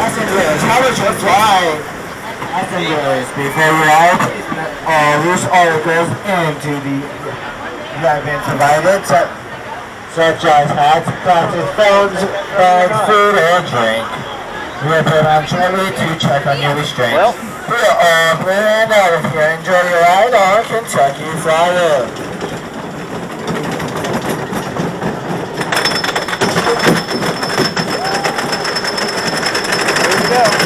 Passengers, how was your flight? Passengers, before you ride, use all that goes into the you have been provided, such as hats, glasses, phones, bags, food, or drink. We will put on shortly to check on your restraints. Well, we are all clear and out of here. Enjoy your ride on Kentucky Friday. Here we go.